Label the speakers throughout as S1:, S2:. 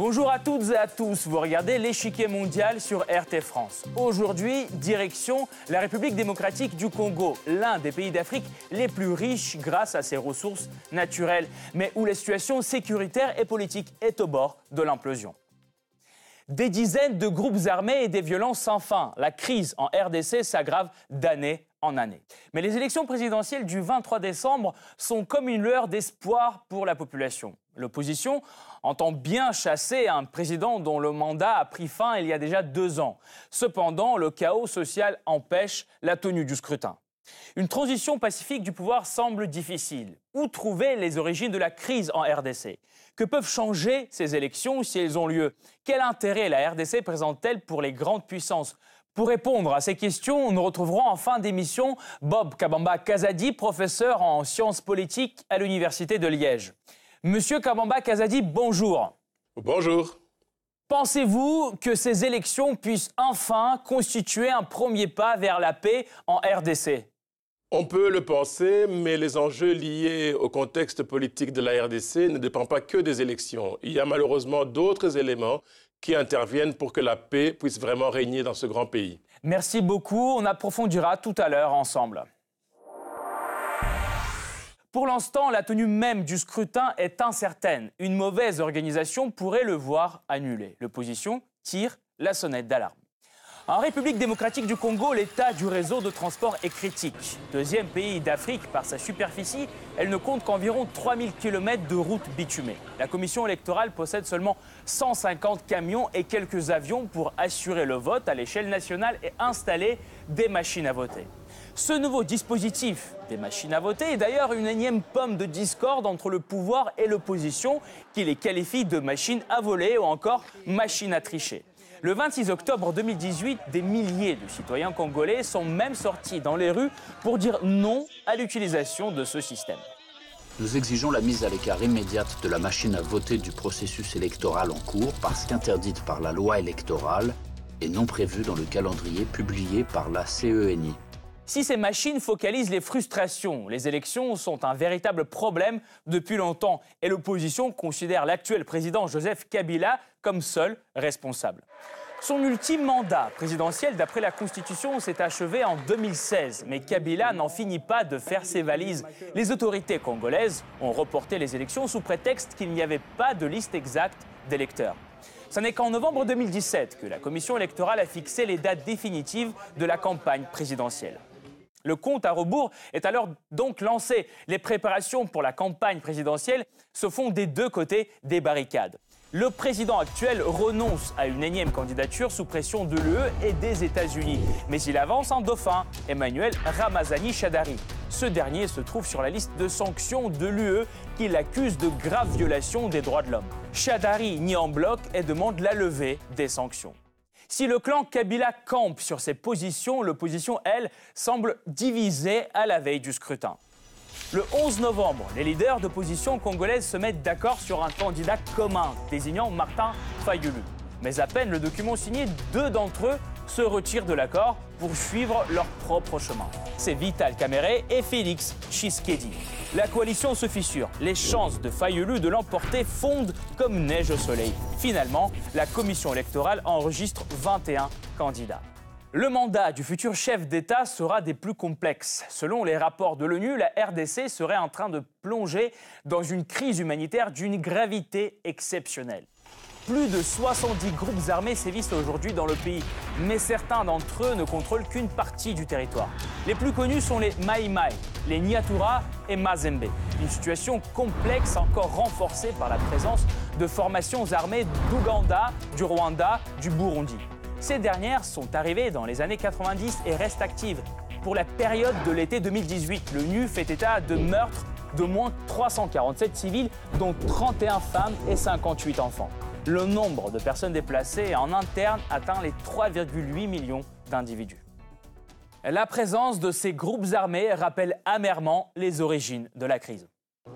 S1: Bonjour à toutes et à tous, vous regardez l'échiquier mondial sur RT France. Aujourd'hui, direction la République démocratique du Congo, l'un des pays d'Afrique les plus riches grâce à ses ressources naturelles, mais où la situation sécuritaire et politique est au bord de l'implosion. Des dizaines de groupes armés et des violences sans fin. La crise en RDC s'aggrave d'année en année. Mais les élections présidentielles du 23 décembre sont comme une lueur d'espoir pour la population. L'opposition entend bien chasser un président dont le mandat a pris fin il y a déjà 2 ans. Cependant, le chaos social empêche la tenue du scrutin. Une transition pacifique du pouvoir semble difficile. Où trouver les origines de la crise en RDC ? Que peuvent changer ces élections si elles ont lieu ? Quel intérêt la RDC présente-t-elle pour les grandes puissances ? Pour répondre à ces questions, nous retrouverons en fin d'émission Bob Kabamba Kazadi, professeur en sciences politiques à l'Université de Liège. Monsieur Kabamba Kazadi, bonjour.
S2: Bonjour.
S1: Pensez-vous que ces élections puissent enfin constituer un premier pas vers la paix en RDC ?
S2: On peut le penser, mais les enjeux liés au contexte politique de la RDC ne dépendent pas que des élections. Il y a malheureusement d'autres éléments qui interviennent pour que la paix puisse vraiment régner dans ce grand pays.
S1: Merci beaucoup, on approfondira tout à l'heure ensemble. Pour l'instant, la tenue même du scrutin est incertaine. Une mauvaise organisation pourrait le voir annulé. L'opposition tire la sonnette d'alarme. En République démocratique du Congo, l'état du réseau de transport est critique. Deuxième pays d'Afrique par sa superficie, elle ne compte qu'environ 3000 km de routes bitumées. La commission électorale possède seulement 150 camions et quelques avions pour assurer le vote à l'échelle nationale et installer des machines à voter. Ce nouveau dispositif des machines à voter est d'ailleurs une énième pomme de discorde entre le pouvoir et l'opposition qui les qualifie de machines à voler ou encore machines à tricher. Le 26 octobre 2018, des milliers de citoyens congolais sont même sortis dans les rues pour dire non à l'utilisation de ce système.
S3: Nous exigeons la mise à l'écart immédiate de la machine à voter du processus électoral en cours parce qu'interdite par la loi électorale et non prévue dans le calendrier publié par la CENI.
S1: Si ces machines focalisent les frustrations, les élections sont un véritable problème depuis longtemps et l'opposition considère l'actuel président Joseph Kabila comme seul responsable. Son ultime mandat présidentiel, d'après la Constitution, s'est achevé en 2016. Mais Kabila n'en finit pas de faire ses valises. Les autorités congolaises ont reporté les élections sous prétexte qu'il n'y avait pas de liste exacte d'électeurs. Ce n'est qu'en novembre 2017 que la commission électorale a fixé les dates définitives de la campagne présidentielle. Le compte à rebours est alors donc lancé. Les préparations pour la campagne présidentielle se font des deux côtés des barricades. Le président actuel renonce à une énième candidature sous pression de l'UE et des États-Unis. Mais il avance un dauphin, Emmanuel Ramazani Shadary. Ce dernier se trouve sur la liste de sanctions de l'UE qui l'accuse de graves violations des droits de l'homme. Shadary nie en bloc et demande la levée des sanctions. Si le clan Kabila campe sur ses positions, l'opposition, elle, semble divisée à la veille du scrutin. Le 11 novembre, les leaders d'opposition congolaise se mettent d'accord sur un candidat commun, désignant Martin Fayulu. Mais à peine le document signé, 2 d'entre eux se retirent de l'accord pour suivre leur propre chemin. C'est Vital Kamerhe et Félix Tshisekedi. La coalition se fissure. Les chances de Fayulu de l'emporter fondent comme neige au soleil. Finalement, la commission électorale enregistre 21 candidats. Le mandat du futur chef d'État sera des plus complexes. Selon les rapports de l'ONU, la RDC serait en train de plonger dans une crise humanitaire d'une gravité exceptionnelle. Plus de 70 groupes armés sévissent aujourd'hui dans le pays, mais certains d'entre eux ne contrôlent qu'une partie du territoire. Les plus connus sont les Maï Maï, les Nyatura et Mazembe. Une situation complexe encore renforcée par la présence de formations armées d'Ouganda, du Rwanda, du Burundi. Ces dernières sont arrivées dans les années 90 et restent actives. Pour la période de l'été 2018, l'ONU fait état de meurtres d'au moins 347 civils, dont 31 femmes et 58 enfants. Le nombre de personnes déplacées en interne atteint les 3,8 millions d'individus. La présence de ces groupes armés rappelle amèrement les origines de la crise.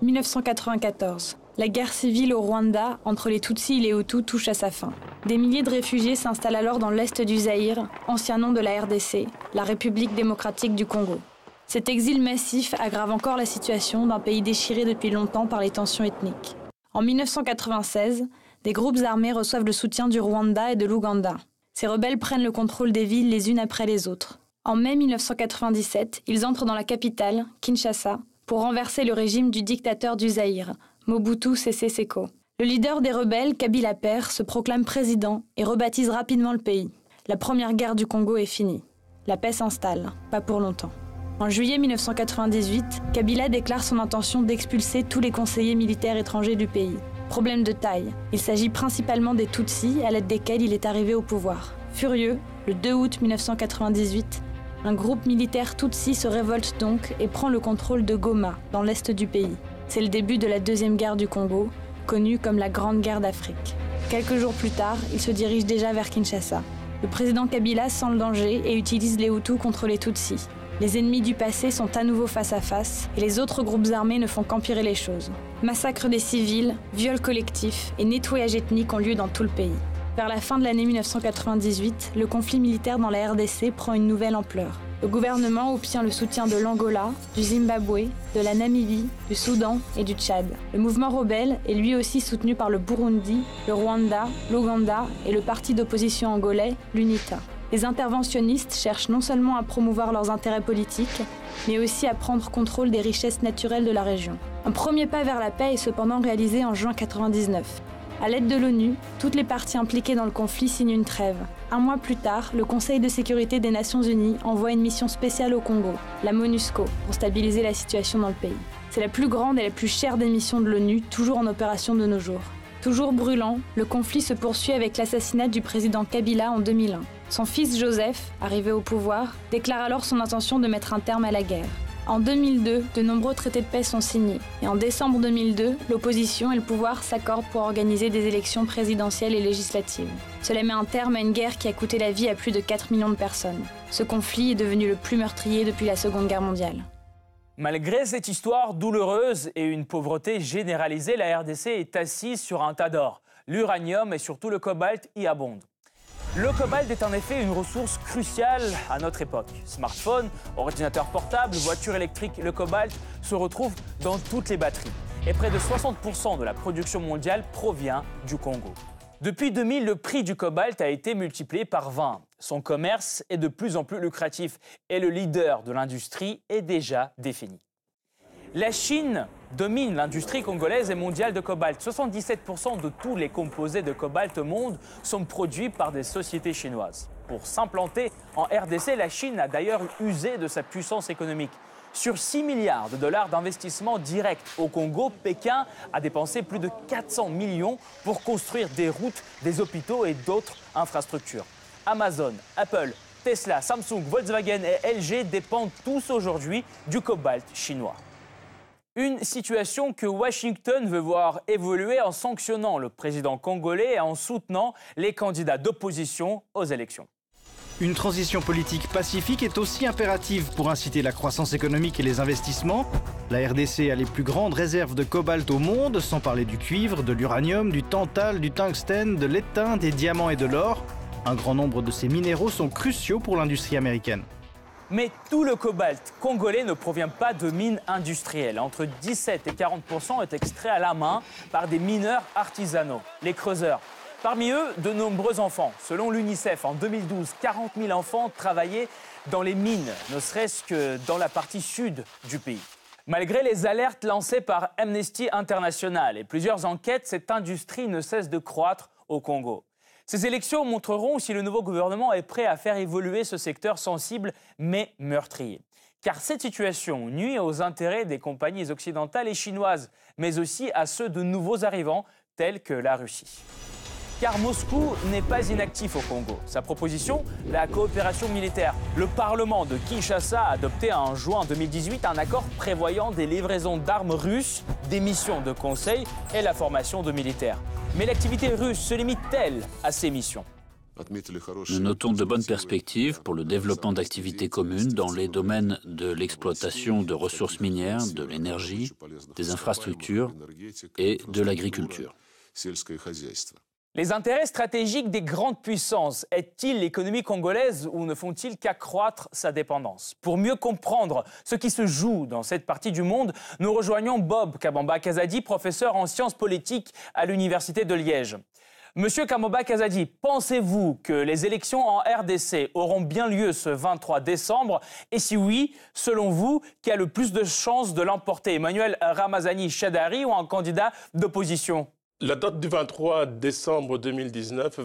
S4: 1994. La guerre civile au Rwanda entre les Tutsis et les Hutus touche à sa fin. Des milliers de réfugiés s'installent alors dans l'est du Zaïre, ancien nom de la RDC, la République démocratique du Congo. Cet exil massif aggrave encore la situation d'un pays déchiré depuis longtemps par les tensions ethniques. En 1996, Des groupes armés reçoivent le soutien du Rwanda et de l'Ouganda. Ces rebelles prennent le contrôle des villes les unes après les autres. En mai 1997, ils entrent dans la capitale, Kinshasa, pour renverser le régime du dictateur du Zaïre, Mobutu Sese Seko. Le leader des rebelles, Kabila Père, se proclame président et rebaptise rapidement le pays. La première guerre du Congo est finie. La paix s'installe, pas pour longtemps. En juillet 1998, Kabila déclare son intention d'expulser tous les conseillers militaires étrangers du pays. Problème de taille. Il s'agit principalement des Tutsis, à l'aide desquels il est arrivé au pouvoir. Furieux, le 2 août 1998, un groupe militaire Tutsi se révolte donc et prend le contrôle de Goma, dans l'est du pays. C'est le début de la deuxième guerre du Congo, connue comme la Grande Guerre d'Afrique. Quelques jours plus tard, il se dirige déjà vers Kinshasa. Le président Kabila sent le danger et utilise les Hutus contre les Tutsis. Les ennemis du passé sont à nouveau face à face et les autres groupes armés ne font qu'empirer les choses. Massacres des civils, viols collectifs et nettoyage ethnique ont lieu dans tout le pays. Vers la fin de l'année 1998, le conflit militaire dans la RDC prend une nouvelle ampleur. Le gouvernement obtient le soutien de l'Angola, du Zimbabwe, de la Namibie, du Soudan et du Tchad. Le mouvement rebelle est lui aussi soutenu par le Burundi, le Rwanda, l'Ouganda et le parti d'opposition angolais, l'UNITA. Les interventionnistes cherchent non seulement à promouvoir leurs intérêts politiques, mais aussi à prendre contrôle des richesses naturelles de la région. Un premier pas vers la paix est cependant réalisé en juin 1999. À l'aide de l'ONU, toutes les parties impliquées dans le conflit signent une trêve. Un mois plus tard, le Conseil de sécurité des Nations Unies envoie une mission spéciale au Congo, la MONUSCO, pour stabiliser la situation dans le pays. C'est la plus grande et la plus chère des missions de l'ONU, toujours en opération de nos jours. Toujours brûlant, le conflit se poursuit avec l'assassinat du président Kabila en 2001. Son fils Joseph, arrivé au pouvoir, déclare alors son intention de mettre un terme à la guerre. En 2002, de nombreux traités de paix sont signés. Et en décembre 2002, l'opposition et le pouvoir s'accordent pour organiser des élections présidentielles et législatives. Cela met un terme à une guerre qui a coûté la vie à plus de 4 millions de personnes. Ce conflit est devenu le plus meurtrier depuis la Seconde Guerre mondiale.
S1: Malgré cette histoire douloureuse et une pauvreté généralisée, la RDC est assise sur un tas d'or. L'uranium et surtout le cobalt y abondent. Le cobalt est en effet une ressource cruciale à notre époque. Smartphones, ordinateurs portables, voitures électriques, le cobalt se retrouve dans toutes les batteries. Et près de 60% de la production mondiale provient du Congo. Depuis 2000, le prix du cobalt a été multiplié par 20. Son commerce est de plus en plus lucratif et le leader de l'industrie est déjà défini. La Chine domine l'industrie congolaise et mondiale de cobalt. 77% de tous les composés de cobalt au monde sont produits par des sociétés chinoises. Pour s'implanter en RDC, la Chine a d'ailleurs usé de sa puissance économique. Sur 6 milliards de dollars d'investissement direct au Congo, Pékin a dépensé plus de 400 millions pour construire des routes, des hôpitaux et d'autres infrastructures. Amazon, Apple, Tesla, Samsung, Volkswagen et LG dépendent tous aujourd'hui du cobalt chinois. Une situation que Washington veut voir évoluer en sanctionnant le président congolais et en soutenant les candidats d'opposition aux élections.
S5: Une transition politique pacifique est aussi impérative pour inciter la croissance économique et les investissements. La RDC a les plus grandes réserves de cobalt au monde, sans parler du cuivre, de l'uranium, du tantal, du tungstène, de l'étain, des diamants et de l'or. Un grand nombre de ces minéraux sont cruciaux pour l'industrie américaine.
S1: Mais tout le cobalt congolais ne provient pas de mines industrielles. Entre 17 et 40% est extrait à la main par des mineurs artisanaux, les creuseurs. Parmi eux, de nombreux enfants. Selon l'UNICEF, en 2012, 40 000 enfants travaillaient dans les mines, ne serait-ce que dans la partie sud du pays. Malgré les alertes lancées par Amnesty International et plusieurs enquêtes, cette industrie ne cesse de croître au Congo. Ces élections montreront si le nouveau gouvernement est prêt à faire évoluer ce secteur sensible mais meurtrier. Car cette situation nuit aux intérêts des compagnies occidentales et chinoises, mais aussi à ceux de nouveaux arrivants tels que la Russie. Car Moscou n'est pas inactif au Congo. Sa proposition, la coopération militaire. Le Parlement de Kinshasa a adopté en juin 2018 un accord prévoyant des livraisons d'armes russes, des missions de conseil et la formation de militaires. Mais l'activité russe se limite-t-elle à ces missions ?
S3: Nous notons de bonnes perspectives pour le développement d'activités communes dans les domaines de l'exploitation de ressources minières, de l'énergie, des infrastructures et de l'agriculture.
S1: Les intérêts stratégiques des grandes puissances aident-ils l'économie congolaise ou ne font-ils qu'accroître sa dépendance? Pour mieux comprendre ce qui se joue dans cette partie du monde, nous rejoignons Bob Kabamba-Kazadi, professeur en sciences politiques à l'Université de Liège. Monsieur Kabamba-Kazadi, pensez-vous que les élections en RDC auront bien lieu ce 23 décembre? Et si oui, selon vous, qui a le plus de chances de l'emporter, Emmanuel Ramazani Shadary ou un candidat d'opposition?
S2: La date du 23 décembre 2018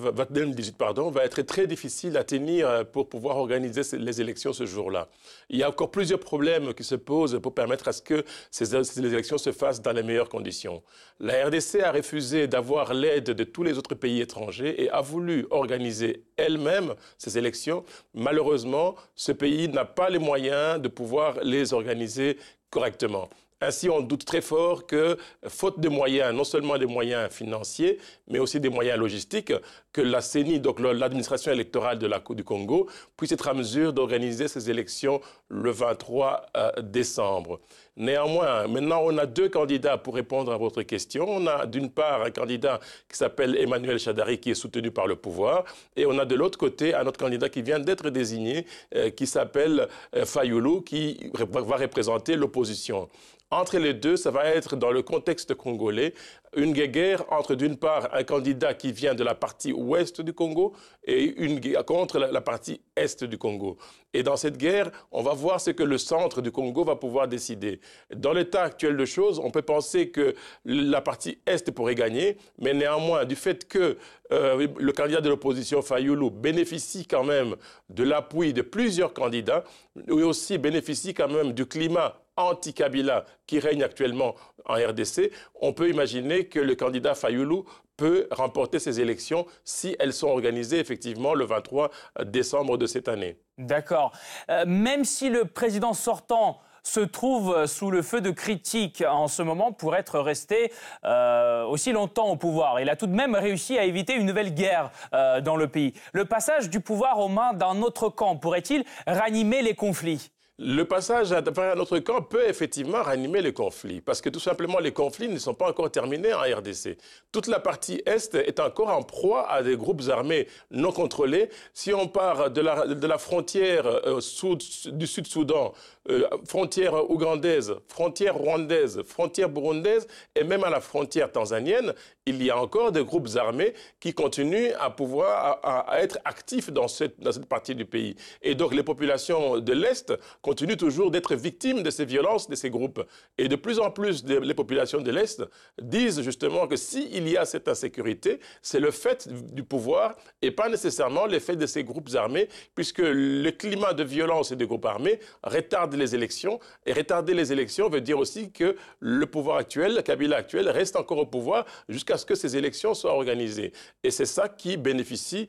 S2: va être très difficile à tenir pour pouvoir organiser les élections ce jour-là. Il y a encore plusieurs problèmes qui se posent pour permettre à ce que ces élections se fassent dans les meilleures conditions. La RDC a refusé d'avoir l'aide de tous les autres pays étrangers et a voulu organiser elle-même ces élections. Malheureusement, ce pays n'a pas les moyens de pouvoir les organiser correctement. Ainsi, on doute très fort que, faute de moyens, non seulement des moyens financiers, mais aussi des moyens logistiques, que la CENI, donc l'administration électorale du Congo, puisse être en mesure d'organiser ces élections le 23 décembre. Néanmoins, maintenant, on a deux candidats pour répondre à votre question. On a d'une part un candidat qui s'appelle Emmanuel Shadary, qui est soutenu par le pouvoir, et on a de l'autre côté un autre candidat qui vient d'être désigné, qui s'appelle Fayulu, qui va représenter l'opposition. Entre les deux, ça va être dans le contexte congolais, une guerre entre d'une part un candidat qui vient de la partie ouest du Congo et une guerre contre la partie est du Congo. Et dans cette guerre, on va voir ce que le centre du Congo va pouvoir décider. Dans l'état actuel de choses, on peut penser que la partie est pourrait gagner, mais néanmoins, du fait que le candidat de l'opposition, Fayulu, bénéficie quand même de l'appui de plusieurs candidats, et aussi bénéficie quand même du climat anti-Kabila qui règne actuellement en RDC, on peut imaginer que le candidat Fayulu peut remporter ces élections si elles sont organisées effectivement le 23 décembre de cette année.
S1: D'accord. Même si le président sortant se trouve sous le feu de critiques en ce moment pour être resté aussi longtemps au pouvoir. Il a tout de même réussi à éviter une nouvelle guerre dans le pays. Le passage du pouvoir aux mains d'un autre camp pourrait-il ranimer les conflits ?
S2: Le passage vers un autre camp peut effectivement ranimer les conflits, parce que tout simplement les conflits ne sont pas encore terminés en RDC. Toute la partie Est est encore en proie à des groupes armés non contrôlés. Si on part de la frontière du Sud-Soudan, frontière ougandaise, frontière rwandaise, frontière burundaise et même à la frontière tanzanienne, il y a encore des groupes armés qui continuent à être actifs dans cette partie du pays. Et donc les populations de l'Est continuent toujours d'être victimes de ces violences, de ces groupes. Et de plus en plus, les populations de l'Est disent justement que s'il y a cette insécurité, c'est le fait du pouvoir et pas nécessairement l'effet de ces groupes armés, puisque le climat de violence et des groupes armés retarde les élections. Et retarder les élections veut dire aussi que le pouvoir actuel, le Kabila actuel, reste encore au pouvoir jusqu'à ce que ces élections soient organisées. Et c'est ça qui bénéficie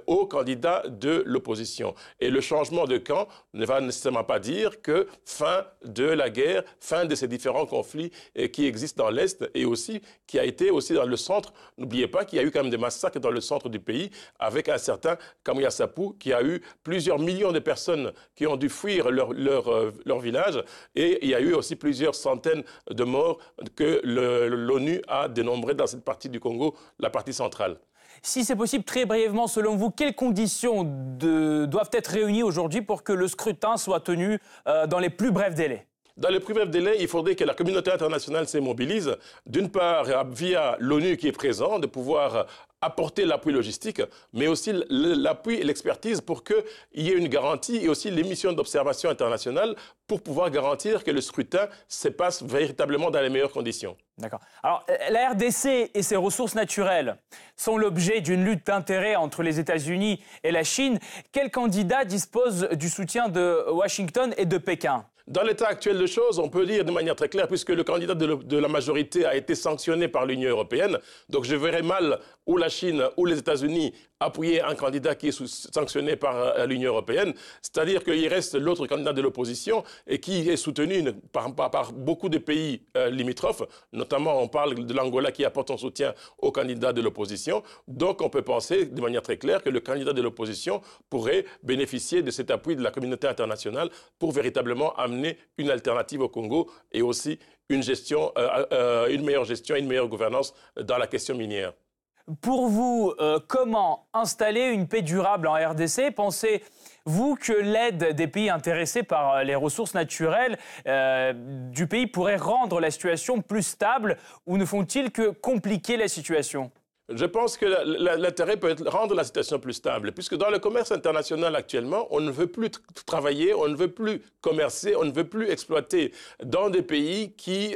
S2: aux candidats de l'opposition. Et le changement de camp ne va nécessairement pas dire que fin de la guerre, fin de ces différents conflits qui existent dans l'Est et aussi qui a été aussi dans le centre. N'oubliez pas qu'il y a eu quand même des massacres dans le centre du pays avec un certain Kamuya Sapu qui a eu plusieurs millions de personnes qui ont dû fuir leur village et il y a eu aussi plusieurs centaines de morts que l'ONU a dénombrées dans cette partie du Congo, la partie centrale.
S1: Si c'est possible, très brièvement, selon vous, quelles conditions doivent être réunies aujourd'hui pour que le scrutin soit tenu dans les plus brefs délais ?
S2: Dans les plus brefs délais, il faudrait que la communauté internationale se mobilise, d'une part via l'ONU qui est présent, de pouvoir apporter l'appui logistique, mais aussi l'appui et l'expertise pour qu'il y ait une garantie et aussi les missions d'observation internationale pour pouvoir garantir que le scrutin se passe véritablement dans les meilleures conditions.
S1: D'accord. Alors, la RDC et ses ressources naturelles sont l'objet d'une lutte d'intérêts entre les États-Unis et la Chine. Quel candidat dispose du soutien de Washington et de Pékin ?
S2: Dans l'état actuel de choses, on peut dire de manière très claire, puisque le candidat de la majorité a été sanctionné par l'Union européenne, donc je verrais mal ou la Chine ou les États-Unis appuyer un candidat qui est sanctionné par l'Union européenne, c'est-à-dire qu'il reste l'autre candidat de l'opposition et qui est soutenu par beaucoup de pays limitrophes, notamment on parle de l'Angola qui apporte son soutien au candidat de l'opposition, donc on peut penser de manière très claire que le candidat de l'opposition pourrait bénéficier de cet appui de la communauté internationale pour véritablement amener une alternative au Congo et aussi une meilleure gestion et une meilleure gouvernance dans la question minière.
S1: pour vous, comment installer une paix durable en RDC? Pensez-vous que l'aide des pays intéressés par les ressources naturelles du pays pourrait rendre la situation plus stable ou ne font-ils que compliquer la situation?
S2: Je pense que l'intérêt peut être rendre la situation plus stable, puisque dans le commerce international actuellement, on ne veut plus travailler, on ne veut plus commercer, on ne veut plus exploiter dans des pays qui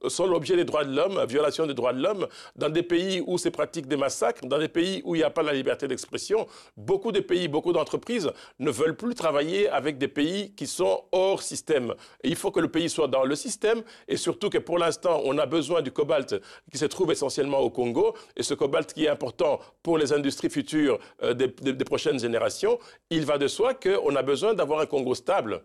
S2: sont l'objet des droits de l'homme, violation des droits de l'homme, dans des pays où se pratiquent des massacres, dans des pays où il n'y a pas la liberté d'expression. Beaucoup de pays, beaucoup d'entreprises ne veulent plus travailler avec des pays qui sont hors système. Et il faut que le pays soit dans le système, et surtout que pour l'instant, on a besoin du cobalt qui se trouve essentiellement au Congo, et ce cobalt qui est important pour les industries futures des prochaines générations. Il va de soi qu'on a besoin d'avoir un Congo stable.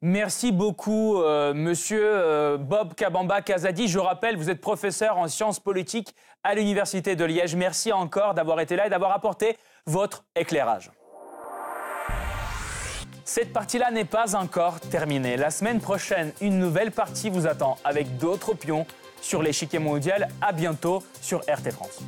S1: Merci beaucoup, monsieur Bob Kabamba Kazadi. Je rappelle, vous êtes professeur en sciences politiques à l'Université de Liège. Merci encore d'avoir été là et d'avoir apporté votre éclairage. Cette partie-là n'est pas encore terminée. La semaine prochaine, une nouvelle partie vous attend avec d'autres pions sur l'échiquier mondial. À bientôt sur RT France.